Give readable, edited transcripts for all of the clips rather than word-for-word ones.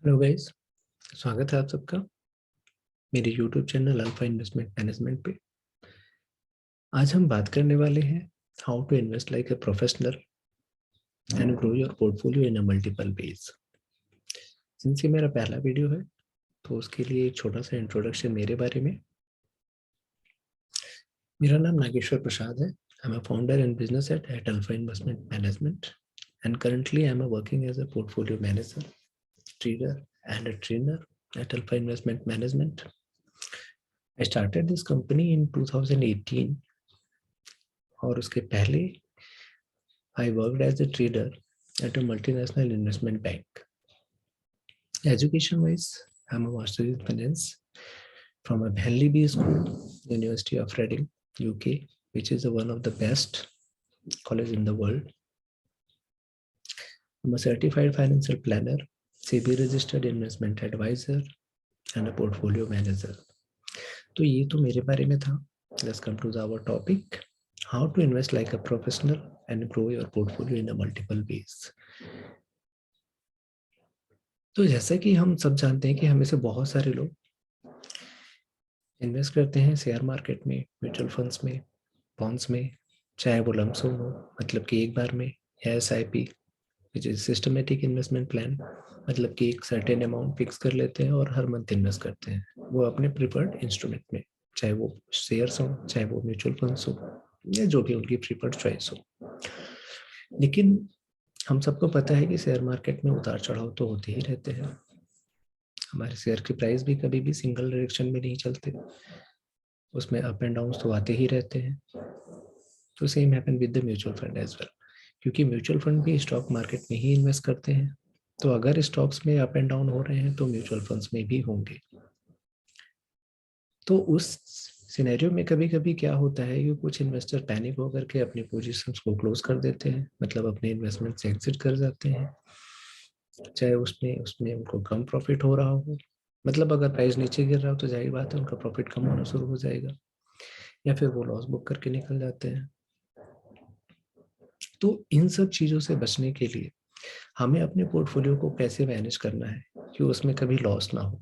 Hello guys, स्वागत है आप सबका मेरे YouTube channel Alpha Investment Management पे। आज हम बात करने वाले हैं how to invest like a professional and grow your portfolio in a multiple ways. Since ये मेरा पहला वीडियो है तो उसके लिए एक छोटा सा इंट्रोडक्शन मेरे बारे में। मेरा नाम नागेश्वर प्रसाद है। I am a founder and business at Alpha Investment Management and currently I am working as a portfolio manager, trader and a trainer at Alpha Investment Management. I started this company in 2018 और उसके पहले I worked as a trader at a multinational investment bank. Education wise, I'm a master in finance from a Henley B School, University of Reading, UK, which is one of the best college in the world. I'm a certified financial planner, SEBI registered investment advisor and a portfolio manager. तो ये तो मेरे बारे में था. Let's come to our topic. How to invest like a professional and grow your portfolio in a multiple ways. तो जैसा कि हम सब जानते हैं कि हमें से बहुत सारे लोग इन्वेस्ट करते हैं शेयर मार्केट में, म्यूचुअल फंड्स में, बॉन्ड्स में, चाहे वो लमसम हो मतलब कि एक बार में, या SIP which is systematic investment plan मतलब कि एक सर्टेन अमाउंट फिक्स कर लेते हैं और हर मंथ इन्वेस्ट करते हैं वो अपने प्रिफर्ड इंस्ट्रूमेंट में, चाहे वो शेयर्स हो, चाहे वो म्यूचुअल फंड्स हो, या जो भी उनकी प्रिफर्ड चॉइस हो। लेकिन हम सबको पता है कि शेयर मार्केट में उतार चढ़ाव तो होते ही रहते हैं। हमारे शेयर की प्राइस भी कभी भी सिंगल डायरेक्शन में नहीं चलते, उसमें अप एंड डाउन तो आते ही रहते हैं। तो same happen with the mutual fund as well, क्योंकि म्यूचुअल फंड भी स्टॉक मार्केट में ही इन्वेस्ट करते हैं। तो अगर स्टॉक्स में अप एंड डाउन हो रहे हैं तो म्यूचुअल फंड्स में भी होंगे। तो उस सिनेरियो में कभी कभी क्या होता है कि कुछ इन्वेस्टर पैनिक होकर के अपनी पोजीशंस को क्लोज कर देते हैं, मतलब अपने इन्वेस्टमेंट से एग्जिट कर जाते हैं, चाहे उसमें उसमें उनको कम प्रॉफिट हो रहा हो। मतलब अगर प्राइस नीचे गिर रहा हो तो जाहिर बात है उनका प्रॉफिट कम होना शुरू हो जाएगा, या फिर वो लॉस बुक करके निकल जाते हैं। तो इन सब चीज़ों से बचने के लिए हमें अपने पोर्टफोलियो को कैसे मैनेज करना है कि उसमें कभी लॉस ना हो।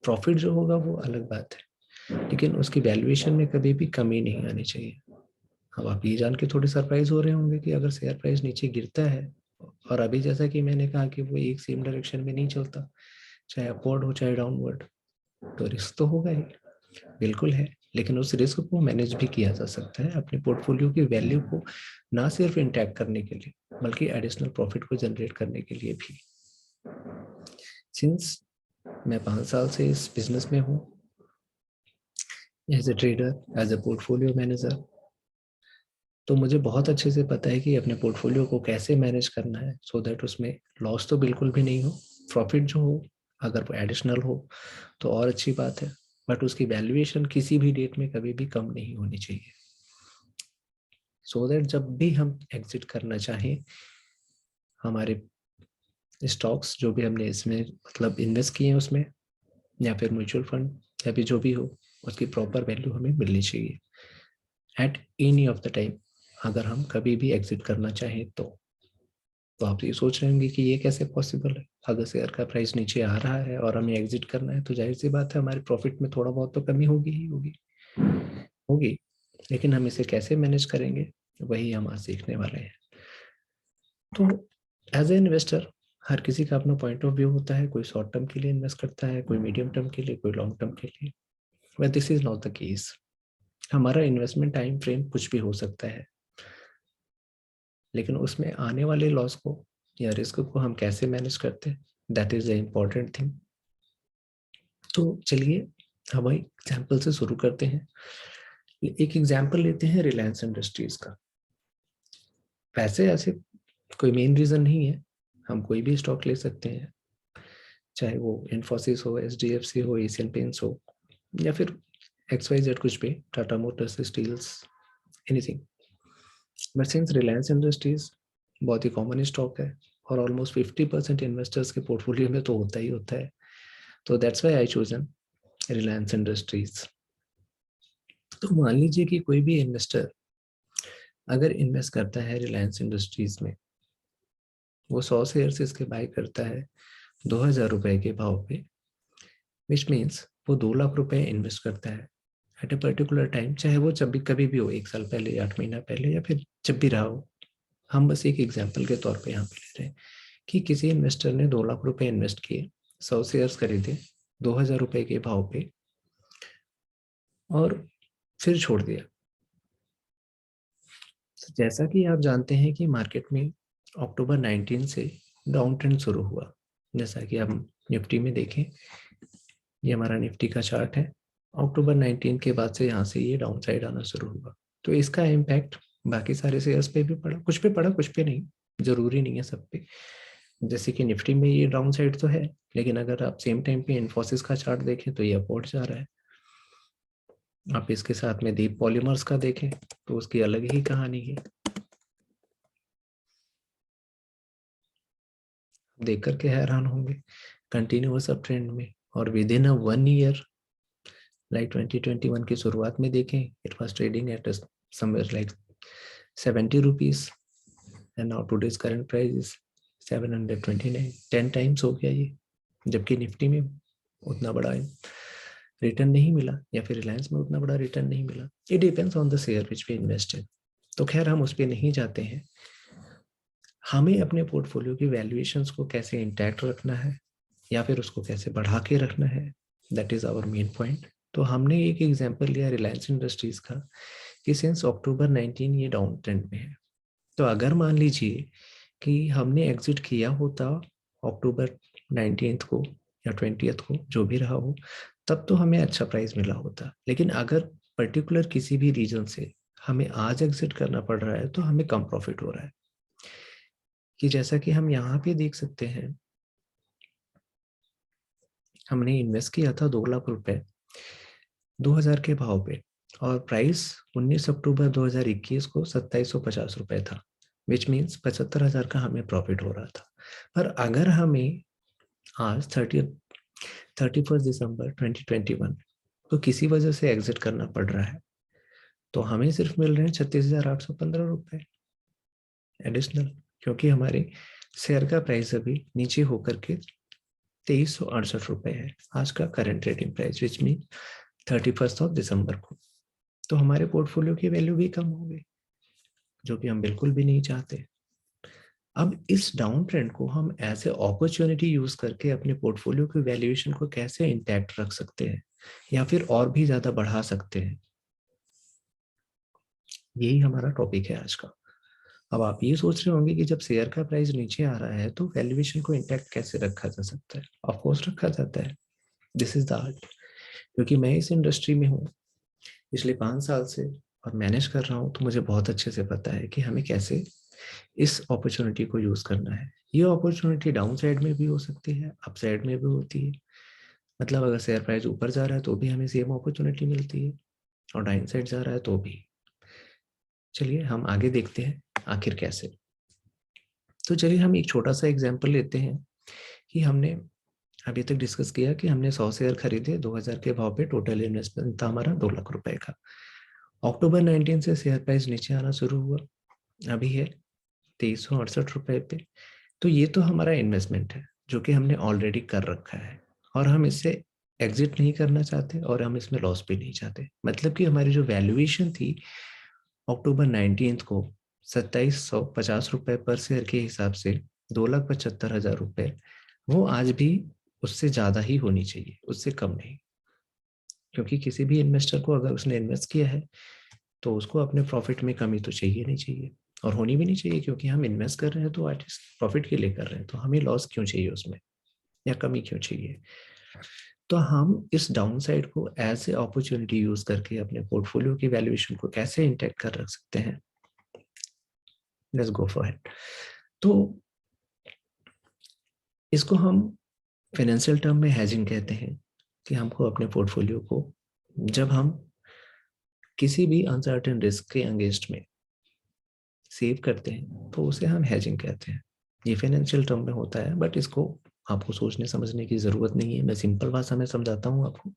प्रॉफिट जो होगा वो अलग बात है, लेकिन उसकी वैल्यूएशन में कभी भी कमी नहीं आनी चाहिए। अब आप ये जान के थोड़े सरप्राइज हो रहे होंगे कि अगर शेयर प्राइस नीचे गिरता है और अभी जैसा कि मैंने कहा कि वो एक सेम डायरेक्शन में नहीं चलता, चाहे अपवर्ड हो चाहे डाउनवर्ड, तो रिस्क तो होगा ही, बिल्कुल है। लेकिन उस रिस्क को मैनेज भी किया जा सकता है अपने पोर्टफोलियो की वैल्यू को ना सिर्फ इंटैक्ट करने के लिए बल्कि एडिशनल प्रॉफिट को जनरेट करने के लिए भी। सिंस मैं 5 साल से इस बिजनेस में हूँ as a trader, as a portfolio manager, तो मुझे बहुत अच्छे से पता है कि अपने पोर्टफोलियो को कैसे मैनेज करना है सो दैट उसमें लॉस तो बिल्कुल भी नहीं हो। प्रॉफिट जो हो अगर वो एडिशनल हो तो और अच्छी बात है, बट उसकी वैल्यूएशन किसी भी डेट में कभी भी कम नहीं होनी चाहिए, सो दैट जब भी हम एग्जिट करना चाहें हमारे स्टॉक्स जो भी हमने इसमें मतलब इन्वेस्ट किए हैं उसमें, या फिर म्यूचुअल फंड या फिर जो भी हो, उसकी प्रॉपर वैल्यू हमें मिलनी चाहिए at any of the time अगर हम कभी भी एग्जिट करना चाहें तो आप ये सोच रहे होंगे कि ये कैसे पॉसिबल है। अगर शेयर का प्राइस नीचे आ रहा है और हमें एग्जिट करना है तो जाहिर सी बात है हमारे प्रॉफिट में थोड़ा बहुत तो कमी होगी ही होगी। लेकिन हम इसे कैसे मैनेज करेंगे वही हम आज सीखने वाले हैं। तो एज ए इन्वेस्टर हर किसी का अपना पॉइंट ऑफ व्यू होता है, कोई शॉर्ट टर्म के लिए इन्वेस्ट करता है, कोई मीडियम टर्म के लिए, कोई लॉन्ग टर्म के लिए, but this is not the case. हमारा इन्वेस्टमेंट टाइम फ्रेम कुछ भी हो सकता है, लेकिन उसमें आने वाले लॉस को या रिस्क को हम कैसे मैनेज करते हैं, that is the important thing. तो चलिए हम एग्जाम्पल से शुरू करते हैं। एक एग्जाम्पल लेते हैं रिलायंस इंडस्ट्रीज का। वैसे ऐसे कोई मेन रीजन नहीं है, हम कोई भी स्टॉक ले सकते हैं, चाहे वो इन्फोसिस हो, SDFC हो, एशियन पेंट्स हो, या फिर XYZ कुछ भी, Tata Motors, steels, anything. But since Reliance Industries बहुत ही कॉमन स्टॉक है और ऑलमोस्ट 50% इन्वेस्टर्स के पोर्टफोलियो में तो होता ही होता है, तो that's why I chosen Reliance industries. तो मान लीजिए कि कोई भी इन्वेस्टर अगर इन्वेस्ट करता है रिलायंस इंडस्ट्रीज में, वो 100 शेयर्स इसके बाय करता है 2000 रुपए के भाव पे, विच मीन्स वो 2 लाख रुपए इन्वेस्ट करता है एट ए पर्टिकुलर टाइम, चाहे वो जब भी कभी भी हो, 1 साल पहले, 8 महीना पहले, या फिर जब भी रहा हो। हम बस एक एग्जाम्पल के तौर पे यहाँ पे ले रहे हैं कि किसी इन्वेस्टर ने 2 लाख रुपए इन्वेस्ट किए, 100 शेयर्स खरीदे 2000 रुपए के भाव पे और फिर छोड़ दिया। जैसा कि आप जानते हैं कि मार्केट में अक्टूबर 19 से डाउन ट्रेंड शुरू हुआ। जैसा कि हम निफ्टी में देखें, ये हमारा निफ्टी का चार्ट है। अक्टूबर 19 के बाद से यहाँ से ये डाउन साइड आना शुरू हुआ। तो इसका इम्पैक्ट बाकी सारे शेयर्स पे भी पड़ा, कुछ पे नहीं, जरूरी नहीं है सब पे। जैसे कि निफ्टी में ये डाउन साइड तो है, लेकिन अगर आप सेम टाइम पे इन्फोसिस का चार्ट देखें तो ये अपवर्ड जा रहा है। आप इसके साथ में दीप पॉलीमर्स का देखें तो उसकी अलग ही कहानी है, देख करके हैरान होंगे। कंटिन्यूअस अप ट्रेंड में, और with in a 1 year, like 2021 की शुरुआत में देखें, it was trading at somewhere like 70 rupees and now today's current price is 729। 10 times हो गया ये, जबकि निफ्टी में उतना बड़ा रिटर्न नहीं मिला, या फिर रिलायंस में उतना बड़ा रिटर्न नहीं मिला। It depends on the share which we invest in. तो खैर हम उस पर नहीं जाते हैं। हमें अपने पोर्टफोलियो की वैल्यूएशंस को कैसे इंटैक्ट रखना है या फिर उसको कैसे बढ़ा के रखना है, that is our main point. तो हमने एक एग्जांपल लिया रिलायंस इंडस्ट्रीज का कि सिंस अक्टूबर 19 ये डाउन ट्रेंड में है। तो अगर मान लीजिए कि हमने एग्जिट किया होता अक्टूबर 19 को या 20 को, जो भी रहा हो, तब तो हमें अच्छा प्राइस मिला होता। लेकिन अगर पर्टिकुलर किसी भी रीजन से हमें आज एग्जिट करना पड़ रहा है तो हमें कम प्रॉफिट हो रहा है। कि जैसा कि हम यहाँ पे देख सकते हैं, हमने इन्वेस्ट किया था 2 लाख रुपए 2000 के भाव पे, और प्राइस 19 अक्टूबर 2021 को 2750 रुपए था, विच मीन्स 75,000 का हमें प्रॉफिट हो रहा था। पर अगर हमें आज 31 दिसंबर 2021 को किसी वजह से एग्जिट करना पड़ रहा है, तो हमें सिर्फ मिल रहे हैं 36,815 रुपए एडिशनल, क्योंकि हमारे शेयर का प्राइस अभी नीचे होकर के 2368 रुपए है आज का current trading price, which mean 31 दिसंबर को। तो हमारे पोर्टफोलियो की वैल्यू भी कम हो गई, जो कि हम बिल्कुल भी नहीं चाहते। अब इस डाउन ट्रेंड को हम एज ए अपॉर्चुनिटी यूज करके अपने पोर्टफोलियो की वैल्यूएशन को कैसे इंटैक्ट रख सकते हैं या फिर और भी ज्यादा बढ़ा सकते हैं, यही हमारा टॉपिक है आज का। अब आप ये सोच रहे होंगे कि जब शेयर का प्राइस नीचे आ रहा है तो वैल्यूएशन को इंटैक्ट कैसे रखा जा सकता है। ऑफ कोर्स रखा जाता है, दिस इज द आर्ट। क्योंकि मैं इस इंडस्ट्री में हूँ पिछले 5 साल से और मैनेज कर रहा हूँ, तो मुझे बहुत अच्छे से पता है कि हमें कैसे इस अपॉर्चुनिटी को यूज करना है। ये अपॉर्चुनिटी डाउन साइड में भी हो सकती है, अप साइड में भी होती है। मतलब अगर शेयर प्राइस ऊपर जा रहा है तो भी हमें सेम अपॉर्चुनिटी मिलती है, और डाउन साइड जा रहा है तो भी। चलिए हम आगे देखते हैं आखिर कैसे। तो चलिए हम एक छोटा सा एग्जाम्पल लेते हैं कि हमने अभी तक डिस्कस किया कि हमने 100 शेयर खरीदे 2000 के भाव पे, टोटल इन्वेस्टमेंट था हमारा 2 लाख रुपए का। अक्टूबर 19 से शेयर प्राइस नीचे आना शुरू हुआ, अभी है 2368 रुपए पे। तो ये तो हमारा इन्वेस्टमेंट है जो कि हमने ऑलरेडी कर रखा है, और हम इससे एग्जिट नहीं करना चाहते और हम इसमें लॉस भी नहीं चाहते। मतलब कि हमारी जो वैल्यूएशन थी अक्टूबर 19 को 2750 रुपए पर शेयर के हिसाब से 2,75,000 रुपए, वो आज भी उससे ज्यादा ही होनी चाहिए, उससे कम नहीं। क्योंकि किसी भी इन्वेस्टर को अगर उसने इन्वेस्ट किया है तो उसको अपने प्रॉफिट में कमी तो चाहिए नहीं चाहिए, और होनी भी नहीं चाहिए। क्योंकि हम इन्वेस्ट कर रहे हैं तो एटलीस्ट प्रॉफिट के लिए कर रहे हैं, तो हमें लॉस क्यों चाहिए उसमें, या कमी क्यों चाहिए। तो हम इस डाउन साइड को एज ए अपॉर्चुनिटी यूज करके अपने पोर्टफोलियो की वैल्यूएशन को कैसे इंटैक्ट कर रख सकते हैं, लेट्स गो फॉर इट। तो इसको हम फाइनेंशियल टर्म में हेजिंग कहते हैं, कि हमको अपने पोर्टफोलियो को जब हम किसी भी अनसर्टेन रिस्क के अगेंस्ट में सेव करते हैं तो उसे हम हेजिंग कहते हैं। ये फाइनेंशियल टर्म में होता है, बट इसको आपको सोचने समझने की जरूरत नहीं है, मैं सिंपल भाषा में समझाता हूँ आपको।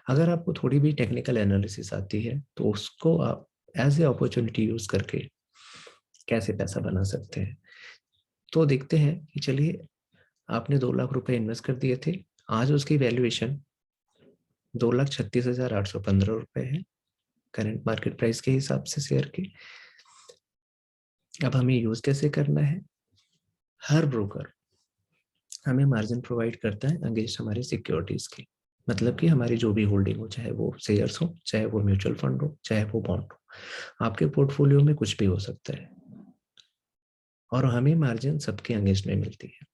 अगर आपको थोड़ी भी टेक्निकल एनालिसिस आती है तो उसको आप एज ए अपॉर्चुनिटी यूज करके कैसे पैसा बना सकते हैं। तो देखते हैं कि चलिए आपने 2 लाख रुपए इन्वेस्ट कर दिए थे, आज उसकी वैल्यूएशन 2,36,815 रुपए है करंट मार्केट प्राइस के हिसाब से शेयर की। अब हमें यूज कैसे करना है? हर ब्रोकर हमें मार्जिन प्रोवाइड करता है अगेंस्ट हमारी सिक्योरिटीज की, मतलब कि हमारी जो भी होल्डिंग हो, चाहे वो शेयर्स हो, चाहे वो म्यूचुअल फंड हो, चाहे वो बॉन्ड हो, आपके पोर्टफोलियो में कुछ भी हो सकता है, और हमें मार्जिन सबके अगेंस्ट में मिलती है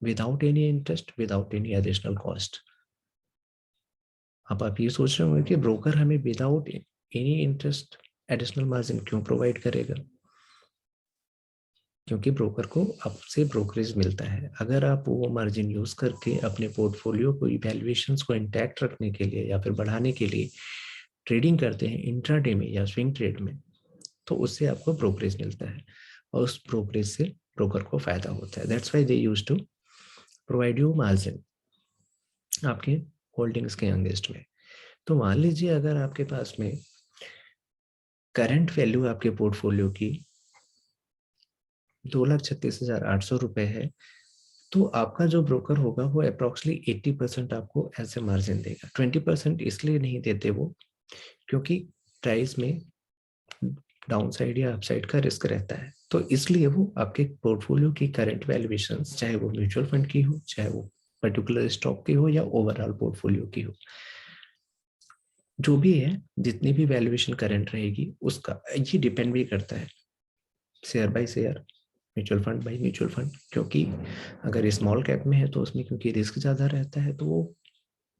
without any interest, without any additional cost. अब आप ये सोच रहे होंगे कि ब्रोकर हमें without any interest additional margin क्यों प्रोवाइड करेगा? क्योंकि ब्रोकर को आपसे ब्रोकरेज मिलता है। अगर आप वो मार्जिन यूज करके अपने पोर्टफोलियो को वैल्यूएशंस को इंटैक्ट रखने के लिए या फिर बढ़ाने के लिए ट्रेडिंग करते हैं इंट्राडे में या स्विंग ट्रेड में, तो उससे आपको ब्रोकरेज मिलता है और उस ब्रोकरेज से ब्रोकर को फायदा होता है। That's why they use to provide you margin आपके होल्डिंग्स के अगेंस्ट में। तो मान लीजिए अगर आपके पास में करंट वैल्यू आपके पोर्टफोलियो की 2,36,800 रुपए है, तो आपका जो ब्रोकर होगा वो अप्रोक्सीमेटली 80% आपको ऐसे मार्जिन देगा। 20% इसलिए नहीं देते वो, क्योंकि प्राइस में डाउन साइड या अपसाइड का रिस्क रहता है, तो इसलिए वो आपके पोर्टफोलियो की करंट वैल्यूएशन, चाहे वो म्यूचुअल फंड की हो, चाहे वो पर्टिकुलर स्टॉक की हो या ओवरऑल पोर्टफोलियो की हो, जो भी है, जितनी भी वैल्यूएशन करंट रहेगी उसका ये डिपेंड भी करता है share by share, mutual fund by mutual fund. क्योंकि अगर स्मॉल कैप में है तो उसमें क्योंकि रिस्क ज़्यादा रहता है, तो वो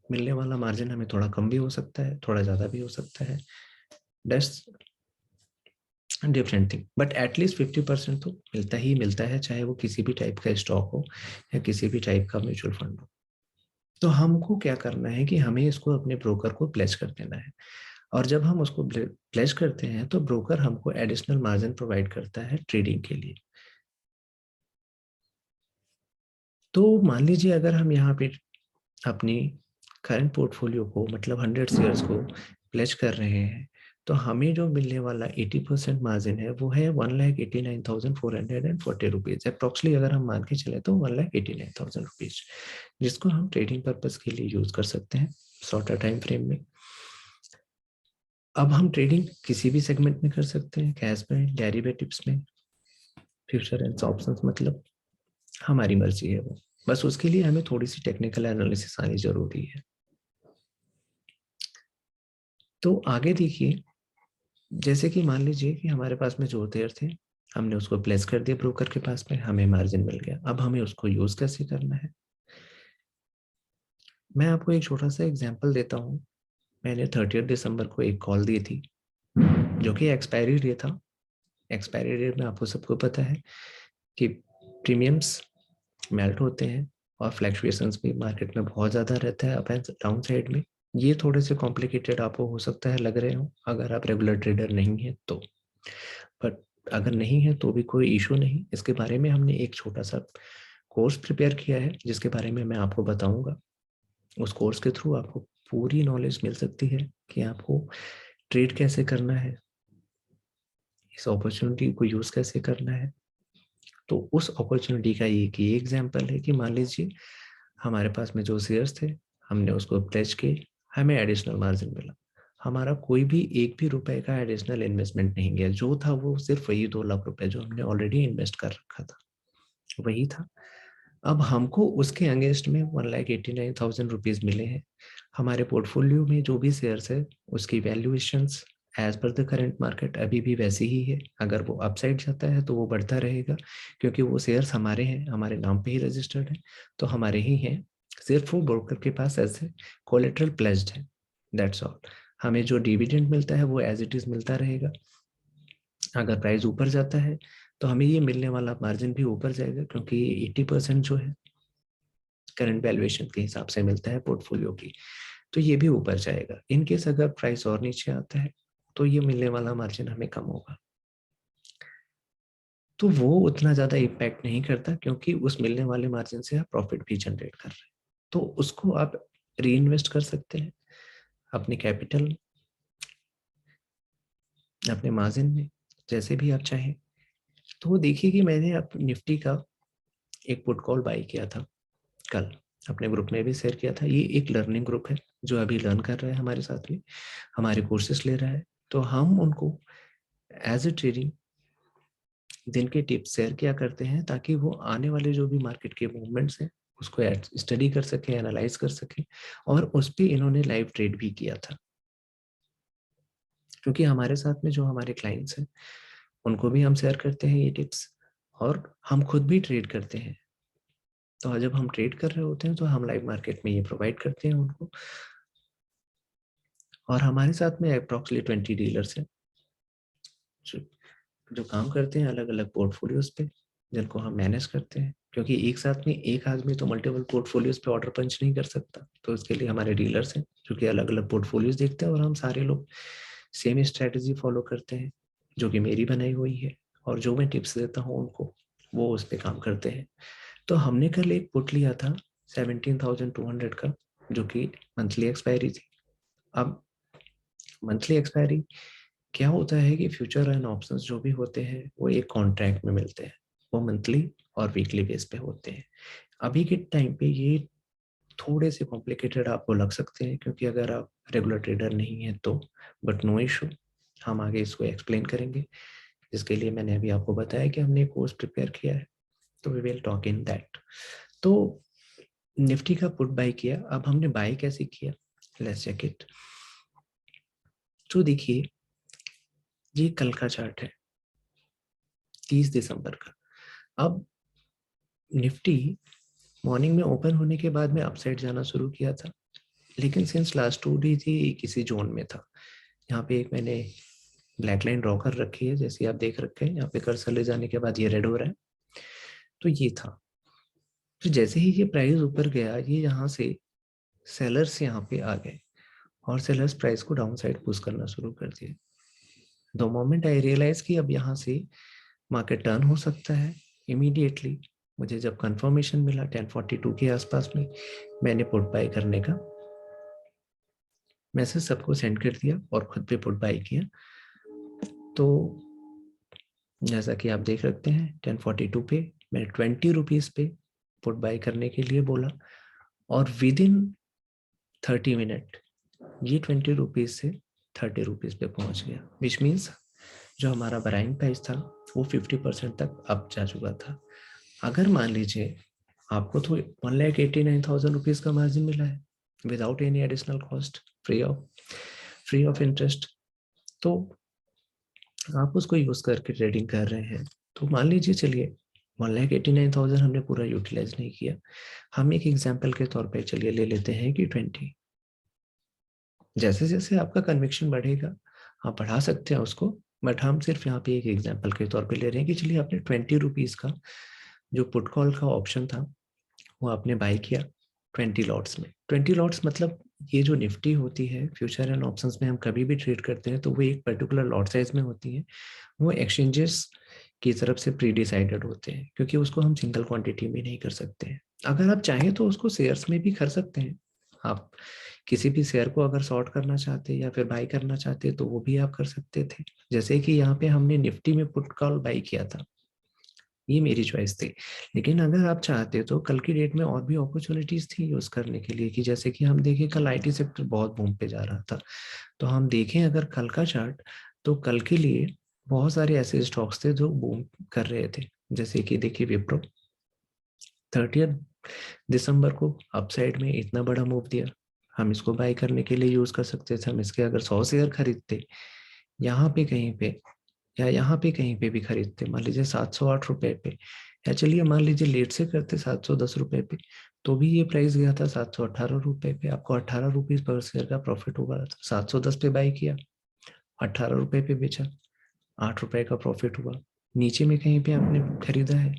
मिलने वाला मार्जिन हमें थोड़ा कम भी हो सकता है, थोड़ा ज़्यादा भी हो सकता है। That's different thing, but at least 50% तो मिलता ही मिलता है, चाहे वो किसी भी टाइप का स्टॉक हो या किसी भी टाइप का म्यूचुअल फंड हो। तो हमको क्या करना है कि हमें इसको अपने ब्रोकर को प्लेस कर देना है, और जब हम उसको प्लेस करते हैं तो ब्रोकर हमको एडिशनल मार्जिन प्रोवाइड करता है ट्रेडिंग के लिए। तो मान लीजिए अगर हम यहाँ पे अपनी करंट पोर्टफोलियो को, मतलब 100 शेयर्स को प्लेस कर रहे हैं, तो हमें जो मिलने वाला 80% मार्जिन है वो है 1,89,440 रुपीज़ अप्रोक्सली। अगर हम मान के चले तो 1,89,000 रुपीज़, जिसको हम ट्रेडिंग पर्पज के लिए यूज कर सकते हैं शॉर्टर टाइम फ्रेम में। अब हम ट्रेडिंग किसी भी सेगमेंट में कर सकते हैं, कैश में, डेरिवेटिव्स में, फ्यूचर एंड ऑप्शंस, मतलब हमारी मर्जी है वो। बस उसके लिए हमें थोड़ी सी टेक्निकल एनालिसिस आनी जरूरी है। तो आगे देखिए, जैसे कि मान लीजिए कि हमारे पास में जो शेयर थे, हमने उसको प्लेस कर दिया ब्रोकर के पास में, हमें मार्जिन मिल गया। अब हमें उसको यूज कैसे करना है, मैं आपको एक छोटा सा एग्जांपल देता हूँ। मैंने 30 दिसंबर को एक कॉल दी थी जो कि एक्सपायरी डे था। एक्सपायरी डेट में आपको सबको पता है कि प्रीमियम्स मेल्ट होते हैं और फ्लैक्चुएशंस भी मार्केट में बहुत ज़्यादा रहता है अप एंड डाउन साइड में। ये थोड़े से कॉम्प्लिकेटेड आपको हो सकता है लग रहे हो अगर आप रेगुलर ट्रेडर नहीं है तो, बट अगर नहीं है तो भी कोई इशू नहीं। इसके बारे में हमने एक छोटा सा कोर्स प्रिपेयर किया है जिसके बारे में मैं आपको बताऊंगा। उस कोर्स के थ्रू आपको पूरी नॉलेज मिल सकती है कि आपको ट्रेड कैसे करना है, इस अपॉर्चुनिटी को यूज कैसे करना है। तो उस अपॉर्चुनिटी का एक ही एग्जाम्पल है कि मान लीजिए हमारे पास में जो शेयर्स थे, हमने उसको प्लेज किए, हमें एडिशनल मार्जिन मिला। हमारा कोई भी एक भी रुपए का एडिशनल इन्वेस्टमेंट नहीं गया, जो था वो सिर्फ वही 2 लाख रुपए जो हमने ऑलरेडी इन्वेस्ट कर रखा था वही था। अब हमको उसके अगेंस्ट में 1,89,000 रुपीज मिले हैं। हमारे पोर्टफोलियो में जो भी शेयर्स है उसकी valuations as per the current market अभी भी वैसी ही है। अगर वो अपसाइड जाता है तो वो बढ़ता रहेगा, क्योंकि वो शेयर्स हमारे हैं, हमारे नाम पे ही रजिस्टर्ड है, तो हमारे ही हैं। सिर्फ वो ब्रोकर के पास ऐसे कोलेटरल प्लेज्ड है, दैट्स ऑल। हमें जो डिविडेंड मिलता है वो एज इट इज मिलता रहेगा। अगर प्राइस ऊपर जाता है तो हमें ये मिलने वाला मार्जिन भी ऊपर जाएगा, क्योंकि 80% जो है करंट वैल्यूएशन के हिसाब से मिलता है पोर्टफोलियो की, तो ये भी ऊपर जाएगा। इन केस अगर प्राइस और नीचे आता है तो ये मिलने वाला मार्जिन हमें कम होगा। तो वो उतना ज्यादा इम्पैक्ट नहीं करता, क्योंकि उस मिलने वाले मार्जिन से आप प्रॉफिट भी जनरेट कर रहे हैं, तो उसको आप री इन्वेस्ट कर सकते हैं अपने कैपिटल, अपने मार्जिन में, जैसे भी आप चाहें। तो देखिए कि मैंने अब निफ्टी का एक पुट कॉल बाई किया था कल अपने ग्रुप में भी शेयर किया था, ये एक लर्निंग ग्रुप है जो अभी लर्न कर रहा है हमारे साथ में, हमारे कोर्सेस ले रहा है। तो हम उनको एज ए ट्रेडिंग दिन के टिप्स शेयर किया करते हैं ताकि वो आने वाले जो भी मार्केट के मूवमेंट्स हैं उसको स्टडी कर सके, एनालाइज कर सके। और उस पर इन्होंने लाइव ट्रेड भी किया था, क्योंकि हमारे साथ में जो हमारे क्लाइंट्स हैं उनको भी हम शेयर करते हैं ये टिप्स, और हम खुद भी ट्रेड करते हैं। तो जब हम ट्रेड कर रहे होते हैं तो हम लाइव मार्केट में ये प्रोवाइड करते हैं उनको। और हमारे साथ में अप्रॉक्सिमेटली 20 डीलर्स हैं जो काम करते हैं अलग अलग पोर्टफोलियोज पे, जिनको हम मैनेज करते हैं, क्योंकि एक साथ में एक आदमी तो मल्टीपल पोर्टफोलियोज पे ऑर्डर पंच नहीं कर सकता। तो इसके लिए हमारे डीलर्स हैं जो कि अलग अलग पोर्टफोलियोज देखते हैं, और हम सारे लोग सेम स्ट्रेटजी फॉलो करते हैं जो कि मेरी बनाई हुई है, और जो मैं टिप्स देता हूँ उनको वो उस पर काम करते हैं। तो हमने कल एक पुट लिया था 17,200 का, जो कि मंथली एक्सपायरी थी। अब मंथली एक्सपायरी क्या होता है कि फ्यूचर एंड ऑप्शंस जो भी होते हैं वो एक कॉन्ट्रैक्ट में मिलते हैं, वो मंथली और वीकली बेस पे होते हैं। अभी के टाइम पे ये थोड़े से कॉम्प्लिकेटेड आपको लग सकते हैं, क्योंकि अगर आप रेगुलर ट्रेडर नहीं है तो, बट नो इशू, हम आगे इसको एक्सप्लेन करेंगे। जिसके लिए मैंने अभी आपको बताया कि हमने कोर्स प्रिपेयर किया है, तो we will talk in that. तो निफ्टी का पुट बाय किया। अब हमने बाय कैसे किया, लेट्स चेक इट। तो देखिए, ये कल का चार्ट है 30 दिसंबर का। अब निफ्टी मॉर्निंग में ओपन होने के बाद में अपसाइड जाना शुरू किया था, लेकिन सिंस लास्ट 2 डे थी किसी जोन में था। यहाँ पे एक मैंने ब्लैक लाइन ड्रॉ कर रखी है, जैसे आप देख रखे हैं, यहाँ पे कर्सर ले जाने के बाद ये रेड हो रहा है। तो ये था। फिर जैसे ही ये प्राइस ऊपर गया, ये यहाँ से सेलर्स यहाँ पे आ गए और सेलर्स प्राइस को डाउन साइड पुश करना शुरू कर दिया। द मोमेंट आई रियलाइज कि अब यहाँ से मार्केट टर्न हो सकता है, इमीडिएटली मुझे जब कंफर्मेशन मिला 1042 के आसपास में, मैंने पुट बाय करने का मैसेज सबको सेंड कर दिया और खुद पे पुट बाय किया। तो जैसा कि आप देख सकते हैं 1042 पे मैंने 20 रुपीज पे पुट बाय करने के लिए बोला, और विद इन 30 मिनट ये 20 रुपीज से 30 रुपीज पे पहुंच गया, विच मीन्स जो हमारा बाइंग प्राइस था वो 50% तक अप जा चुका था। अगर मान लीजिए आपको तो 1,89,000 रुपीज का मार्जिन मिला है without any additional cost, free of interest, तो आप उसको यूज करके ट्रेडिंग कर रहे हैं। तो मान लीजिए, चलिए 1,89,000 हमने पूरा यूटिलाइज नहीं किया, हम एक एग्जाम्पल के तौर पे चलिए ले लेते हैं कि 20। जैसे जैसे आपका कन्विक्शन बढ़ेगा आप बढ़ा सकते हैं उसको, बट हम सिर्फ यहाँ पे एक एग्जाम्पल के तौर पे ले रहे हैं कि चलिए आपने 20 रुपीज का जो पुट कॉल का ऑप्शन था वो आपने बाय किया 20 लॉट्स में। 20 लॉट्स मतलब ये जो निफ्टी होती है फ्यूचर एंड ऑप्शंस में हम कभी भी ट्रेड करते हैं तो वो एक पर्टिकुलर लॉट साइज में होती है, वो एक्सचेंजेस की तरफ से प्री डिसाइडेड होते हैं, क्योंकि उसको हम सिंगल क्वांटिटी में नहीं कर सकते हैं। अगर आप चाहें तो उसको शेयर्स में भी कर सकते हैं, आप किसी भी शेयर को अगर शॉर्ट करना चाहते या फिर बाई करना चाहते तो वो भी आप कर सकते थे। जैसे कि यहाँ पे हमने निफ्टी में पुट कॉल बाई किया था, ये मेरी चॉइस थी। लेकिन अगर आप चाहते तो कल की डेट में और भी अपॉर्चुनिटीज थी यूज करने के लिए, कि जैसे कि हम देखें कल आईटी सेक्टर बहुत बूम पे जा रहा था, तो हम देखें अगर कल का चार्ट, तो कल के लिए बहुत सारे ऐसे स्टॉक्स थे जो बूम कर रहे थे। जैसे कि देखिए विप्रो 30 दिसंबर को अपसाइड में इतना बड़ा मूव दिया, हम इसको बाय करने के लिए यूज कर सकते थे। हम इसके अगर 100 शेयर खरीदते यहाँ पे कहीं पे, या यहाँ पे कहीं पे भी खरीदते, मान लीजिए 708 रुपए पे, या चलिए मान लीजिए लेट से करते 710 रुपए पे, तो भी ये प्राइस गया था 718 रुपए पे, आपको 18 रुपीज पर शेयर का प्रॉफिट होगा। 710 पे बाई किया, 18 रुपए पे बेचा, 8 रुपए का प्रॉफिट हुआ। नीचे में कहीं पे आपने खरीदा है,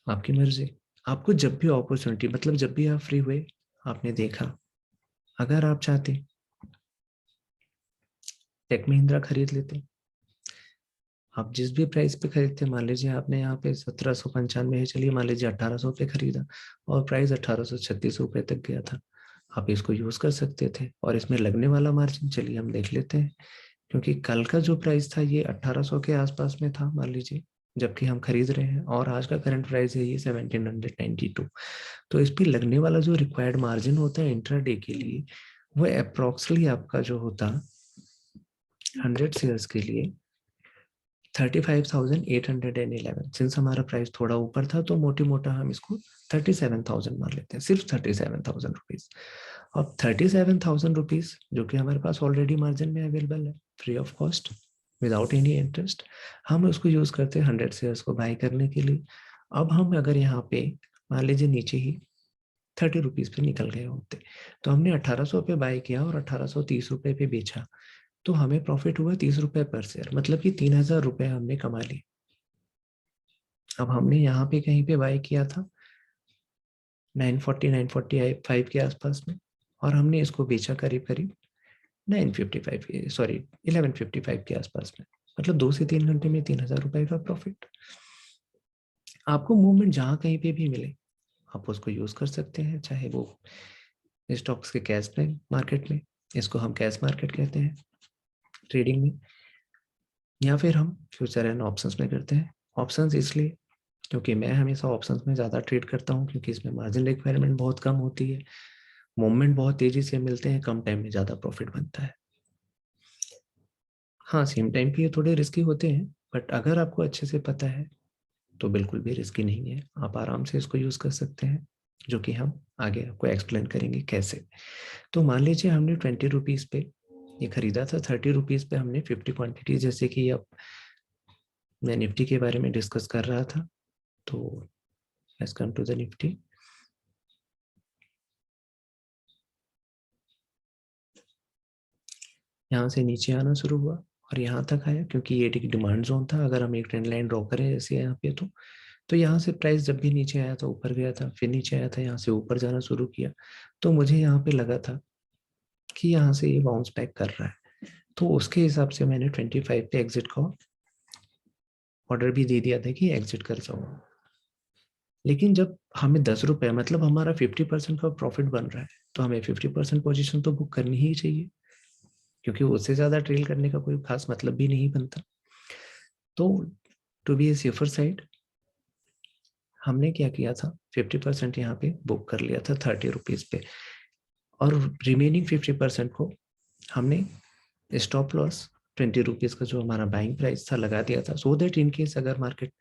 आपकी मर्जी। आपको जब भी अपॉर्चुनिटी, मतलब जब भी आप फ्री हुए आपने देखा, अगर आप चाहते टेक महिंद्रा खरीद लेते, आप जिस भी प्राइस पे खरीदते, मान लीजिए आपने यहाँ पे 1795 है, चलिए मान लीजिए 1800 पे खरीदा और प्राइस 1836 रुपए तक गया था, आप इसको यूज कर सकते थे। और इसमें लगने वाला मार्जिन चलिए हम देख लेते हैं, क्योंकि कल का जो प्राइस था ये 1800 के आसपास में था मान लीजिए, जबकि हम खरीद रहे हैं, और आज का करंट प्राइस है ये 1792। तो इस पे लगने वाला जो रिक्वायर्ड मार्जिन होता है इंट्राडे के लिए, वो अप्रोक्सीमेटली आपका जो होता 100 शेयर्स के लिए 35,811। सिंस हमारा प्राइस थोड़ा ऊपर था तो मोटी मोटा हम इसको 37,000 मान लेते हैं, सिर्फ 37,000 रुपीज। अब 37,000 रुपीज जो कि हमारे पास ऑलरेडी मार्जिन में अवेलेबल है, free of cost, without any interest, हम उसको यूज करते हैं 100 शेयर्स को बाय करने के लिए। अब हम अगर यहाँ पे मान लीजिए नीचे ही 30 रुपीज पे निकल गए होते, तो हमने 1800 पे बाय किया और 1830 रुपए पे बेचा, तो हमें प्रॉफिट हुआ 30 रुपए पर शेयर, मतलब कि 3,000 रुपए हमने कमा लिए। अब हमने यहाँ पे कहीं पे बाय किया था 940 945 के आसपास में, और हमने इसको बेचा करीब करीब 955 के, सॉरी 1155 के आसपास में, मतलब 2 से 3 घंटे में 3,000 रुपए का प्रॉफिट। आपको मूवमेंट जहां कहीं पे भी मिले आप उसको यूज कर सकते हैं, चाहे वो स्टॉक्स के कैश में मार्केट में, इसको हम कैश मार्केट कहते हैं ट्रेडिंग में, या फिर हम फ्यूचर एंड ऑप्शंस में करते हैं। ऑप्शंस इसलिए क्योंकि मैं हमेशा ऑप्शंस में ज़्यादा ट्रेड करता हूँ, क्योंकि इसमें मार्जिन रिक्वायरमेंट बहुत कम होती है, मूवमेंट बहुत तेजी से मिलते हैं, कम टाइम में ज़्यादा प्रॉफिट बनता है। हाँ, सेम टाइम पे ये थोड़े रिस्की होते हैं, बट अगर आपको अच्छे से पता है तो बिल्कुल भी रिस्की नहीं है, आप आराम से इसको यूज़ कर सकते हैं, जो कि हम आगे आपको एक्सप्लेन करेंगे कैसे। तो मान लीजिए हमने 20 रुपीज़ पे ये खरीदा था, 30 रुपीज़ पे हमने 50 क्वांटिटी, जैसे कि अब मैं निफ्टी के बारे में डिस्कस कर रहा था, तो let's come to the Nifty. यहाँ से नीचे आना शुरू हुआ और यहाँ तक आया, क्योंकि ये एक डिमांड जोन था। अगर हम एक ट्रेंड लाइन ड्रॉ करें जैसे यहाँ पे, तो यहाँ से प्राइस जब भी नीचे आया तो ऊपर गया था, फिर नीचे आया था, यहाँ से ऊपर जाना शुरू किया, तो मुझे यहाँ पे लगा था कि यहाँ से ये बाउंस बैक कर रहा है, तो उसके हिसाब से मैंने 25 पे एग्जिट का ऑर्डर भी दे दिया था कि एग्जिट कर जाऊंगा। लेकिन जब हमें 10 रुपए, मतलब हमारा 50% का प्रॉफिट बन रहा है, तो हमें 50% पोजीशन तो बुक करनी ही चाहिए, क्योंकि उससे ज्यादा ट्रेल करने का कोई खास मतलब भी नहीं बनता। तो to be a safer side हमने क्या किया था, 50% यहाँ पे बुक कर लिया था 30 रुपीज पे, और रिमेनिंग 50% को हमने स्टॉप लॉस 20 रुपीज का जो हमारा बाइंग प्राइस था लगा दिया था, सो दैट इन केस अगर मार्केट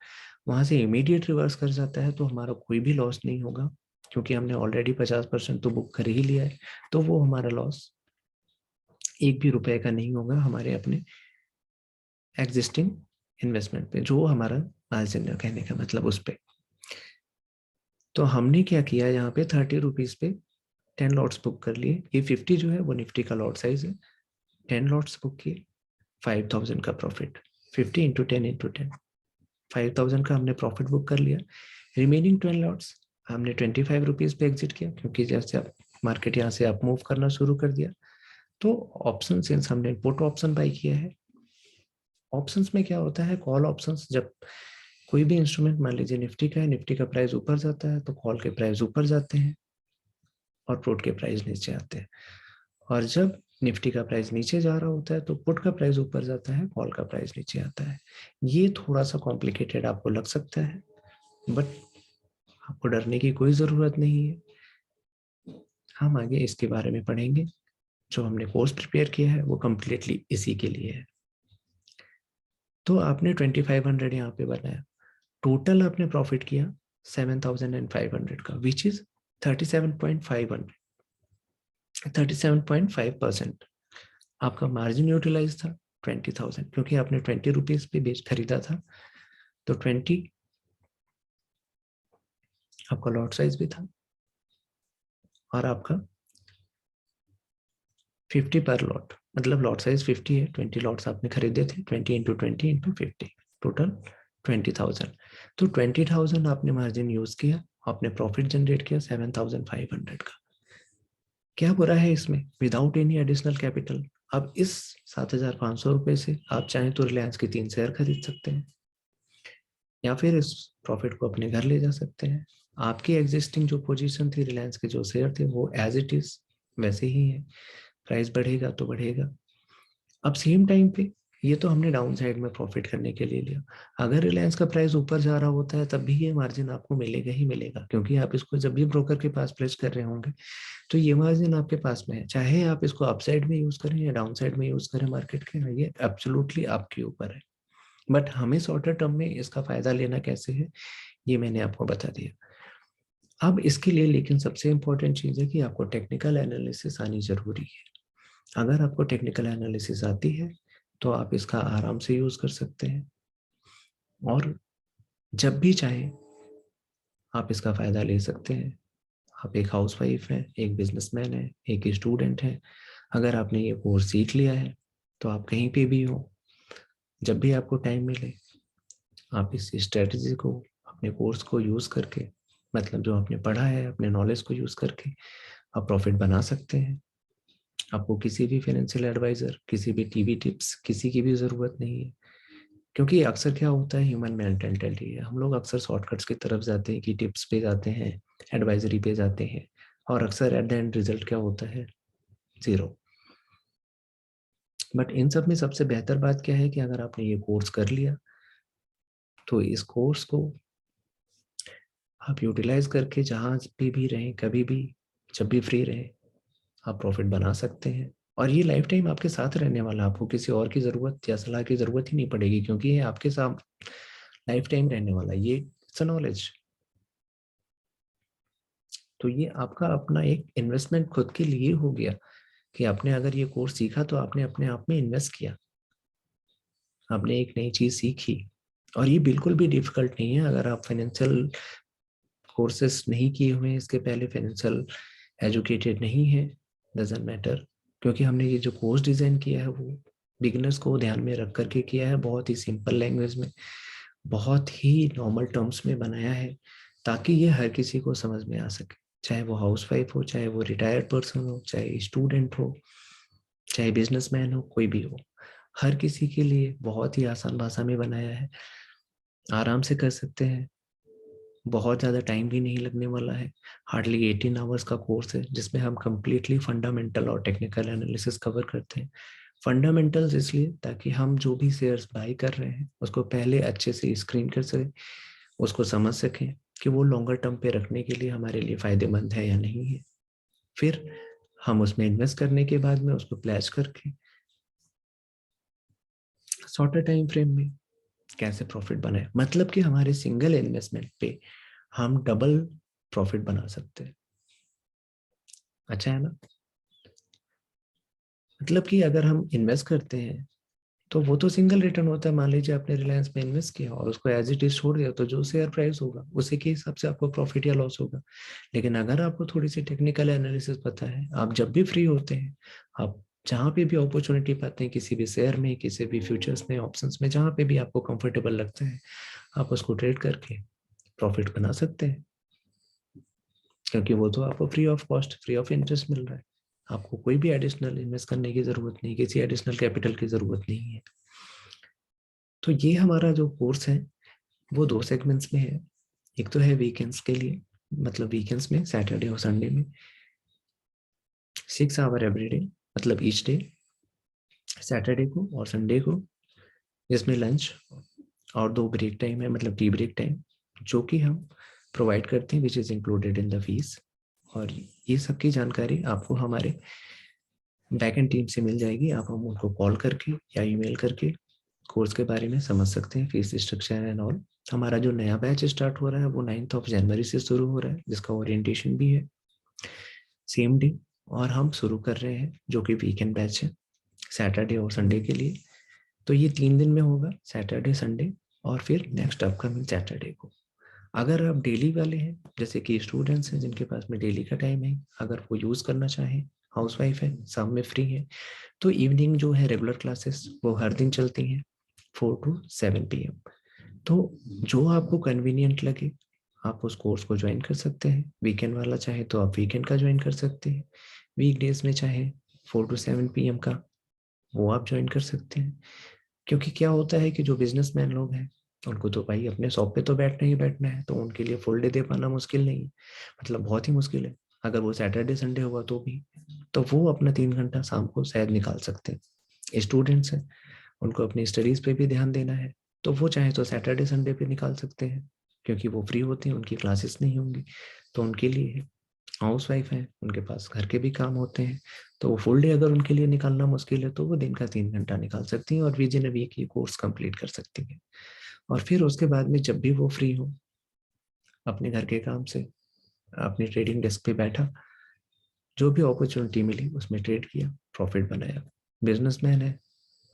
वहां से इमीडिएट रिवर्स कर जाता है तो हमारा कोई भी लॉस नहीं होगा, क्योंकि हमने ऑलरेडी 50% तो बुक कर ही लिया है, तो वो हमारा लॉस एक भी रुपए का नहीं होगा हमारे अपने एग्जिस्टिंग इन्वेस्टमेंट पे, जो हमारा मार्जिन है कहने का मतलब उस पे। तो हमने क्या किया, यहाँ पे 30 रुपीज पे 10 लॉट्स बुक कर लिए। ये 50 जो है वो निफ्टी का लॉट साइज है, 10 लॉट्स बुक किए, 5,000 का प्रॉफिट, 50 इंटू 10 इंटू 10, 5,000 का हमने प्रॉफिट बुक कर लिया। रिमेनिंग 12 लॉट्स हमने 25 रुपीज पे एग्जिट किया, क्योंकि जैसे आप मार्केट यहाँ से अप मूव करना शुरू कर दिया, तो ऑप्शन सिंस हमने पुट ऑप्शन बाई किया है। ऑप्शंस में क्या होता है, कॉल ऑप्शंस, जब कोई भी इंस्ट्रूमेंट मान लीजिए निफ्टी का है, निफ्टी का प्राइस ऊपर जाता है तो कॉल के प्राइस ऊपर जाते हैं और पुट के प्राइस नीचे आते हैं, और जब निफ्टी का प्राइस नीचे जा रहा होता है तो पुट का प्राइस ऊपर जाता है, कॉल का प्राइस नीचे आता है। ये थोड़ा सा कॉम्प्लिकेटेड आपको लग सकता है, बट आपको डरने की कोई ज़रूरत नहीं है, हम आगे इसके बारे में पढ़ेंगे। जो हमने कोर्स प्रिपेयर किया है वो कम्प्लीटली इसी के लिए है। तो आपने 2500 यहाँ पे बनाया, टोटल आपने प्रॉफिट किया 7,500 का, विच इज 37.5%। आपका मार्जिन यूटिलाइज था 20,000, क्योंकि आपने 20 रुपीज पे बेच खरीदा था, तो 20 आपका लॉट साइज भी था, और आपका 50 पर लॉट, मतलब लॉट साइज 50 है, 20 लॉट्स आपने खरीदे थे, 20 इंटू 20 इंटू 50, टोटल 20,000। तो 20,000 आपने मार्जिन यूज किया, आपने प्रॉफिट जनरेट किया 7,500 का। क्या बुरा है इसमें, विदाउट एनी एडिशनल कैपिटल। अब इस 7,500 रुपए से आप चाहें तो रिलायंस के 3 शेयर खरीद सकते हैं, या फिर इस प्रॉफिट को अपने घर ले जा सकते हैं। आपकी एग्जिस्टिंग जो पोजीशन थी, रिलायंस के जो शेयर थे, वो एज इट इज वैसे ही है, प्राइस बढ़ेगा तो बढ़ेगा। अब सेम टाइम पे ये तो हमने डाउन साइड में प्रॉफिट करने के लिए लिया। अगर रिलायंस का प्राइस ऊपर जा रहा होता है तब भी ये मार्जिन आपको मिलेगा ही मिलेगा, क्योंकि आप इसको जब भी ब्रोकर के पास प्लेस कर रहे होंगे तो ये मार्जिन आपके पास में है, चाहे आप इसको अपसाइड में यूज करें या डाउन साइड में यूज करें मार्केट के, ये एब्सोल्युटली आपके ऊपर है। बट हमें शॉर्टर टर्म में इसका फायदा लेना कैसे है ये मैंने आपको बता दिया। अब इसके लिए लेकिन सबसे इंपॉर्टेंट चीज है कि आपको टेक्निकल एनालिसिस आनी जरूरी है। अगर आपको टेक्निकल एनालिसिस आती है तो आप इसका आराम से यूज कर सकते हैं, और जब भी चाहे आप इसका फायदा ले सकते हैं। आप एक हाउसवाइफ हैं, एक बिजनेसमैन है, एक स्टूडेंट है, अगर आपने ये कोर्स सीख लिया है तो आप कहीं पे भी हो, जब भी आपको टाइम मिले आप इस स्ट्रेटजी को, अपने कोर्स को यूज करके, मतलब जो आपने पढ़ा है अपने नॉलेज को यूज करके आप प्रॉफिट बना सकते हैं। आपको किसी भी फाइनेंशियल एडवाइजर, किसी भी टीवी टिप्स, किसी की भी जरूरत नहीं है, क्योंकि अक्सर क्या होता है, ह्यूमन मेंटेलिटी है, हम लोग अक्सर शॉर्टकट्स की तरफ जाते हैं कि टिप्स पे जाते हैं, एडवाइजरी पे जाते हैं, और अक्सर एट द एंड रिजल्ट क्या होता है, जीरो। बट इन सब में सबसे बेहतर बात क्या है कि अगर आपने ये कोर्स कर लिया तो इस कोर्स को आप यूटिलाइज करके जहाँ पे भी रहें, कभी भी, जब भी फ्री रहें, आप प्रॉफिट बना सकते हैं। और ये लाइफ टाइम आपके साथ रहने वाला, आपको किसी और की ज़रूरत या सलाह की ज़रूरत ही नहीं पड़ेगी, क्योंकि ये आपके साथ लाइफ टाइम रहने वाला है। ये इट्स नॉलेज। तो ये आपका अपना एक इन्वेस्टमेंट खुद के लिए हो गया कि आपने अगर ये कोर्स सीखा तो आपने अपने आप में इन्वेस्ट किया, आपने एक नई चीज़ सीखी। और ये बिल्कुल भी डिफिकल्ट नहीं है। अगर आप फाइनेंशियल कोर्सेस नहीं किए हुए हैं इसके पहले, फाइनेंशियल एजुकेटेड नहीं है, डजेंट मैटर, क्योंकि हमने ये जो कोर्स डिज़ाइन किया है वो बिगिनर्स को ध्यान में रख करके किया है, बहुत ही सिंपल लैंग्वेज में, बहुत ही नॉर्मल टर्म्स में बनाया है, ताकि ये हर किसी को समझ में आ सके, चाहे वो हाउसवाइफ हो, चाहे वो रिटायर्ड पर्सन हो, चाहे स्टूडेंट हो, चाहे बिजनेसमैन हो, कोई भी हो, हर किसी के लिए बहुत ही आसान भाषा में बनाया है, आराम से कर सकते हैं, बहुत ज़्यादा टाइम भी नहीं लगने वाला है। हार्डली 18 आवर्स का कोर्स है जिसमें हम कंप्लीटली फंडामेंटल और टेक्निकल एनालिसिस कवर करते हैं। फंडामेंटल्स इसलिए ताकि हम जो भी शेयर्स बाई कर रहे हैं उसको पहले अच्छे से स्क्रीन कर सकें, उसको समझ सकें कि वो लॉन्गर टर्म पे रखने के लिए हमारे लिए फ़ायदेमंद है या नहीं है। फिर हम उसमें इन्वेस्ट करने के बाद में उसको प्लेस करके शॉर्टर टाइम फ्रेम में कैसे प्रॉफिट बनाए, मतलब कि हमारे सिंगल इन्वेस्टमेंट पे हम डबल प्रॉफिट बना सकते हैं। अच्छा है ना। मतलब कि अगर हम इन्वेस्ट करते हैं तो वो तो सिंगल रिटर्न होता है। मान लीजिए आपने रिलायंस में इन्वेस्ट किया और उसको एज इट इज छोड़ दिया, तो जो शेयर प्राइस होगा उसी के हिसाब से आपको प्रॉफिट या लॉस होगा। लेकिन अगर आपको थोड़ी सी टेक्निकल एनालिसिस पता है, आप जब भी फ्री होते हैं, आप जहाँ पे भी अपॉर्चुनिटी पाते हैं, किसी भी शेयर में, किसी भी फ्यूचर्स में, ऑप्शंस में, जहाँ पे भी आपको कंफर्टेबल लगता है, आप उसको ट्रेड करके प्रॉफिट बना सकते हैं, क्योंकि वो तो आपको free of cost, free of interest मिल रहा है। आपको कोई भी एडिशनल इन्वेस्ट करने की जरूरत नहीं, किसी एडिशनल कैपिटल की जरूरत नहीं है। तो ये हमारा जो कोर्स है वो दो सेगमेंट्स में है। एक तो है वीकेंड्स के लिए, मतलब वीकेंड्स में सैटरडे और संडे में 6 आवर एवरी डे, मतलब ईच डे, सैटरडे को और संडे को, जिसमें लंच और 2 ब्रेक टाइम है, मतलब टी ब्रेक टाइम, जो कि हम प्रोवाइड करते हैं, which is included in the fees. और ये सब की जानकारी आपको हमारे बैक एंड टीम से मिल जाएगी। आप हम उनको कॉल करके या ईमेल करके कोर्स के बारे में समझ सकते हैं, फीस स्ट्रक्चर एंड ऑल। हमारा जो नया बैच स्टार्ट हो रहा है वो 9 जनवरी से शुरू हो रहा है, जिसका ओरिएंटेशन भी है सेम डे। और हम शुरू कर रहे हैं जो कि वीकेंड बैच है, सैटरडे और संडे के लिए। तो ये 3 दिन में होगा, सैटरडे, संडे और फिर नेक्स्ट अपकमिंग सैटरडे को। अगर आप डेली वाले हैं, जैसे कि स्टूडेंट्स हैं जिनके पास में डेली का टाइम है, अगर वो यूज़ करना चाहें, हाउसवाइफ है, शाम में फ्री है, तो इवनिंग जो है रेगुलर क्लासेस वो हर दिन चलती हैं 4 to 7 PM। तो जो आपको कन्वीनियंट लगे आप उस कोर्स को ज्वाइन कर सकते हैं। वीकेंड वाला चाहे तो आप वीकेंड का ज्वाइन कर सकते हैं, वीकडेज में चाहे 4 to 7 PM का वो आप ज्वाइन कर सकते हैं। क्योंकि क्या होता है कि जो बिजनेसमैन लोग हैं उनको तो भाई अपने शॉप पे तो बैठना ही बैठना है, तो उनके लिए फुल डे दे पाना मुश्किल नहीं है, मतलब बहुत ही मुश्किल है। अगर वो सैटरडे संडे हुआ तो भी, तो वो अपना 3 घंटा शाम को शायद निकाल सकते हैं। स्टूडेंट्स हैं उनको अपनी स्टडीज़ पे भी ध्यान देना है, तो वो चाहे तो सैटरडे संडे पे निकाल सकते हैं, क्योंकि वो फ्री होते हैं, उनकी क्लासेस नहीं होंगी, तो उनके लिए है। हाउस वाइफ हैं, उनके पास घर के भी काम होते हैं, तो वो फुल डे अगर उनके लिए निकालना मुश्किल है तो वो दिन का 3 घंटा निकाल सकती हैं और विद इन अ वीक ये कोर्स कंप्लीट कर सकती हैं। और फिर उसके बाद में जब भी वो फ्री हो अपने घर के काम से, अपनी ट्रेडिंग डेस्क पे बैठा, जो भी अपॉर्चुनिटी मिली उसमें ट्रेड किया, प्रॉफिट बनाया। बिजनेसमैन है,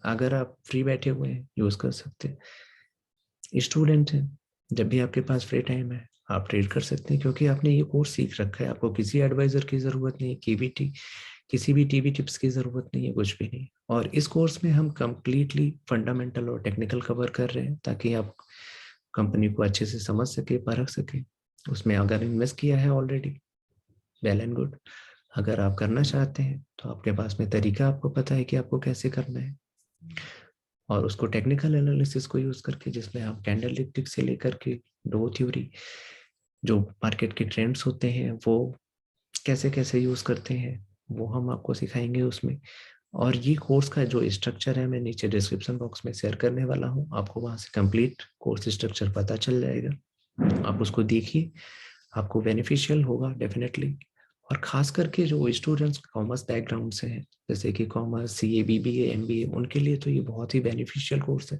अगर आप फ्री बैठे हुए हैं यूज कर सकते हैं। स्टूडेंट हैं, जब भी आपके पास फ्री टाइम है आप ट्रेड कर सकते हैं, क्योंकि आपने ये कोर्स सीख रखा है, आपको किसी एडवाइजर की जरूरत नहीं, किसी भी टीवी टिप्स की जरूरत नहीं है, कुछ भी नहीं। और इस कोर्स में हम कंप्लीटली फंडामेंटल और टेक्निकल कवर कर रहे हैं, ताकि आप कंपनी को अच्छे से समझ सके, परख सके। उसमें अगर इन्वेस्ट किया है ऑलरेडी, वेल एंड गुड। अगर आप करना चाहते हैं तो आपके पास में तरीका, आपको पता है कि आपको कैसे करना है। और उसको टेक्निकल एनालिसिस को यूज करके, जिसमें हम कैंडलस्टिक से लेकर के डो थ्योरी, जो मार्केट के ट्रेंड्स होते हैं वो कैसे कैसे यूज करते हैं, वो हम आपको सिखाएंगे उसमें। और ये कोर्स का जो स्ट्रक्चर है मैं नीचे डिस्क्रिप्शन बॉक्स में शेयर करने वाला हूँ, आपको वहां से कंप्लीट कोर्स स्ट्रक्चर पता चल जाएगा। आप उसको देखिए, आपको बेनिफिशियल होगा डेफिनेटली। और खास करके जो स्टूडेंट्स कॉमर्स बैकग्राउंड से हैं, जैसे कि कॉमर्स, सीए, बीबीए, एमबीए, उनके लिए तो ये बहुत ही बेनिफिशियल कोर्स है,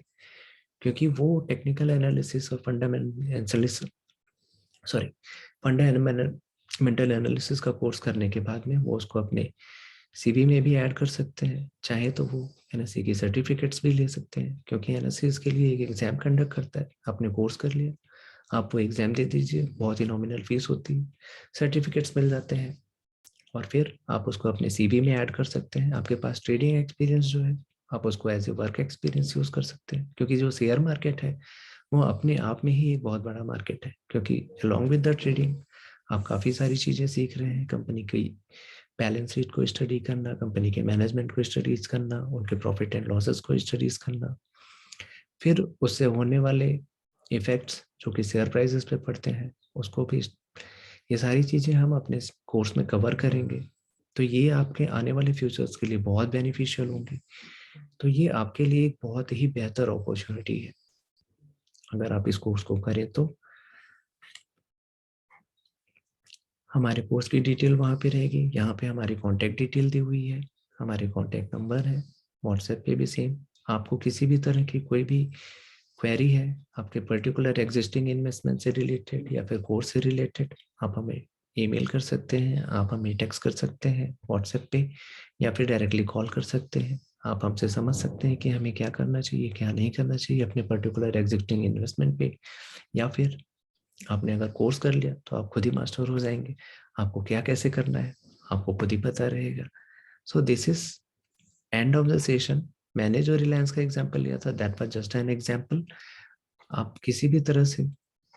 क्योंकि वो टेक्निकल एनालिसिस और फंडामेंटल एनालिसिस का कोर्स करने के बाद में वो उसको अपने सीवी में भी ऐड कर सकते हैं। चाहे तो वो एनएससी की सर्टिफिकेट्स भी ले सकते हैं, क्योंकि एनएससी इसके लिए एक एग्जाम कंडक्ट करता है। आपने कोर्स कर लिया, आप वो एग्जाम दे दीजिए, बहुत ही नॉमिनल फीस होती है, सर्टिफिकेट्स मिल जाते हैं, और फिर आप उसको अपने सीवी में ऐड कर सकते हैं। आपके पास ट्रेडिंग एक्सपीरियंस जो है, आप उसको as a work experience use कर सकते हैं, क्योंकि जो शेयर मार्केट है वो अपने आप में ही एक बहुत बड़ा मार्केट है। क्योंकि अलॉन्ग विद द ट्रेडिंग आप काफ़ी सारी चीज़ें सीख रहे हैं, कंपनी की बैलेंस शीट को स्टडी करना, कंपनी के मैनेजमेंट को स्टडीज करना, उनके प्रॉफिट एंड लॉसेस को स्टडीज करना, फिर उससे होने वाले इफेक्ट्स जो कि शेयर प्राइसेस पे पड़ते हैं उसको भी, ये सारी चीज़ें हम अपने कोर्स में कवर करेंगे। तो ये आपके आने वाले फ्यूचर्स के लिए बहुत बेनिफिशियल होंगे। तो ये आपके लिए एक बहुत ही बेहतर अपॉर्चुनिटी है अगर आप इस कोर्स को करें तो। हमारे कोर्स की डिटेल वहाँ पे रहेगी, यहाँ पे हमारी कॉन्टैक्ट डिटेल दी हुई है, हमारे कॉन्टैक्ट नंबर है, व्हाट्सएप पे भी सेम। आपको किसी भी तरह की कोई भी क्वेरी है आपके पर्टिकुलर एग्जिस्टिंग इन्वेस्टमेंट से रिलेटेड या फिर कोर्स से रिलेटेड, आप हमें ईमेल कर सकते हैं, आप हमें टेक्स्ट कर सकते हैं व्हाट्सएप पे, या फिर डायरेक्टली कॉल कर सकते हैं। आप हमसे समझ सकते हैं कि हमें क्या करना चाहिए, क्या नहीं करना चाहिए अपने पर्टिकुलर एग्जिस्टिंग इन्वेस्टमेंट पे, या फिर आपने अगर कोर्स कर लिया तो आप खुद ही मास्टर हो जाएंगे। आपको क्या कैसे करना है आपको खुद ही पता रहेगा। So this is end of the session. मैंने जो रिलायंस का एग्जांपल लिया था that was just an example. आप किसी भी तरह से,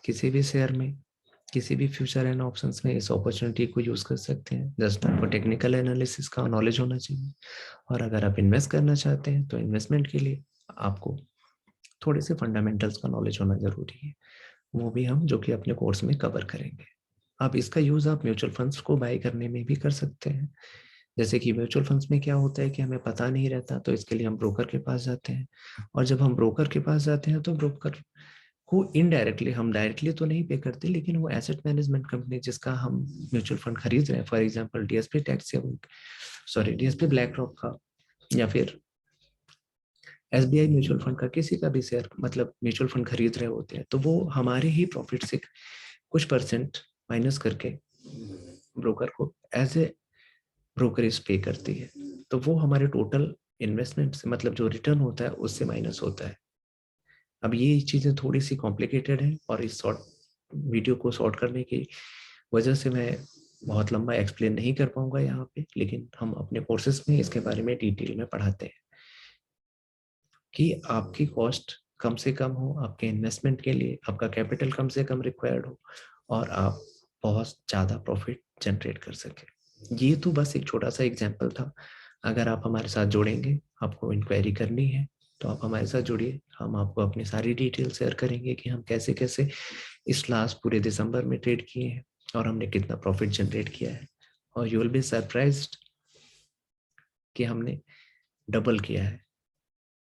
किसी भी शेयर में, किसी भी फ्यूचर एंड ऑप्शंस में इस अपॉर्चुनिटी को यूज कर सकते हैं। जस्ट आपको टेक्निकल एनालिसिस का नॉलेज होना चाहिए। और अगर आप इन्वेस्ट करना चाहते हैं तो इन्वेस्टमेंट के लिए आपको थोड़े से फंडामेंटल्स का नॉलेज होना जरूरी है, वो भी हम जो कि अपने कोर्स में कवर करेंगे। आप इसका यूज आप म्यूचुअल फंड्स को बाय करने में भी कर सकते हैं। जैसे कि म्यूचुअल फंड्स में क्या होता है कि हमें पता नहीं रहता, तो इसके लिए हम ब्रोकर के पास जाते हैं। और जब हम ब्रोकर के पास जाते हैं तो ब्रोकर को इनडायरेक्टली, हम डायरेक्टली तो नहीं पे करते, लेकिन वो एसेट मैनेजमेंट कंपनी जिसका हम म्यूचुअल फंड खरीद रहे हैं, फॉर एग्जांपल डीएसपी टैक्स या डीएसपी ब्लैक रॉक का, या फिर एसबीआई म्यूचुअल फंड का, किसी का भी शेयर मतलब म्यूचुअल फंड खरीद रहे होते हैं, तो वो हमारे ही प्रॉफिट से कुछ परसेंट माइनस करके ब्रोकर को एज ए ब्रोकरेज पे करती है। तो वो हमारे टोटल इन्वेस्टमेंट से, मतलब जो रिटर्न होता है उससे माइनस होता है। अब ये चीज़ें थोड़ी सी कॉम्प्लिकेटेड है, और इस शॉर्ट वीडियो को शॉर्ट करने की वजह से मैं बहुत लंबा एक्सप्लेन नहीं कर पाऊंगा यहाँ पे, लेकिन हम अपने कोर्सेज में इसके बारे में डिटेल में पढ़ाते हैं कि आपकी कॉस्ट कम से कम हो, आपके इन्वेस्टमेंट के लिए आपका कैपिटल कम से कम रिक्वायर्ड हो, और आप बहुत ज़्यादा प्रॉफिट जनरेट कर सके। ये तो बस एक छोटा सा एग्जाम्पल था। अगर आप हमारे साथ जुड़ेंगे, आपको इंक्वायरी करनी है तो आप हमारे साथ जुड़िए, हम आपको अपनी सारी डिटेल शेयर करेंगे कि हम कैसे कैसे इस लास्ट पूरे दिसंबर में ट्रेड किए हैं और हमने कितना प्रॉफिट जनरेट किया है। और यू विल बी सरप्राइज्ड कि हमने डबल किया है।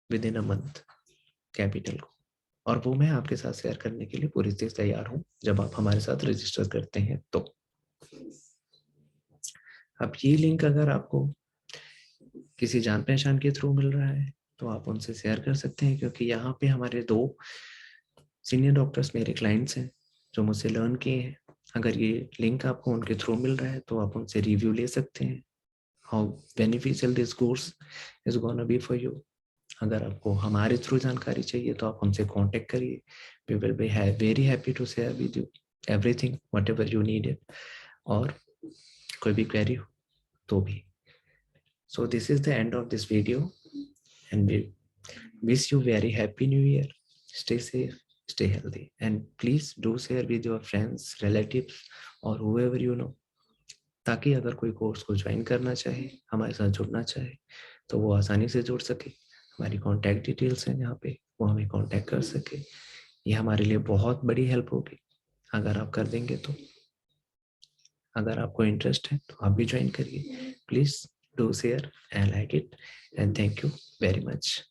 With in a month capital को, और वो मैं आपके साथ शेयर करने के लिए पूरी तरह तैयार हूँ जब आप हमारे साथ रजिस्टर करते हैं तो। अब ये लिंक अगर आपको किसी जान पहचान के थ्रू मिल रहा है तो आप उनसे शेयर कर सकते हैं, क्योंकि यहाँ पे हमारे 2 सीनियर डॉक्टर्स मेरे क्लाइंट्स हैं जो मुझसे लर्न किए हैं। अगर ये लिंक आपको उनके थ्रू मिल रहा है तो आप उनसे रिव्यू ले सकते हैं, how beneficial this course is gonna be for you. अगर आपको हमारे थ्रू जानकारी चाहिए तो आप हमसे कांटेक्ट करिए, we will be very happy to share with you everything whatever you need it, और कोई भी क्वेरी हो तो भी। So this is the end of this video, and we wish you very happy new year. Stay safe, stay healthy, and please do share with your friends, relatives or whoever you know, ताकि अगर कोई course को join करना चाहे, हमारे साथ जुड़ना चाहे तो वो आसानी से जुड़ सके। हमारी कॉन्टैक्ट डिटेल्स हैं यहाँ पे, वो हमें कॉन्टैक्ट कर सके। ये हमारे लिए बहुत बड़ी हेल्प होगी अगर आप कर देंगे तो। अगर आपको इंटरेस्ट है तो आप भी ज्वाइन करिए। Please do share and like it, and thank you very much.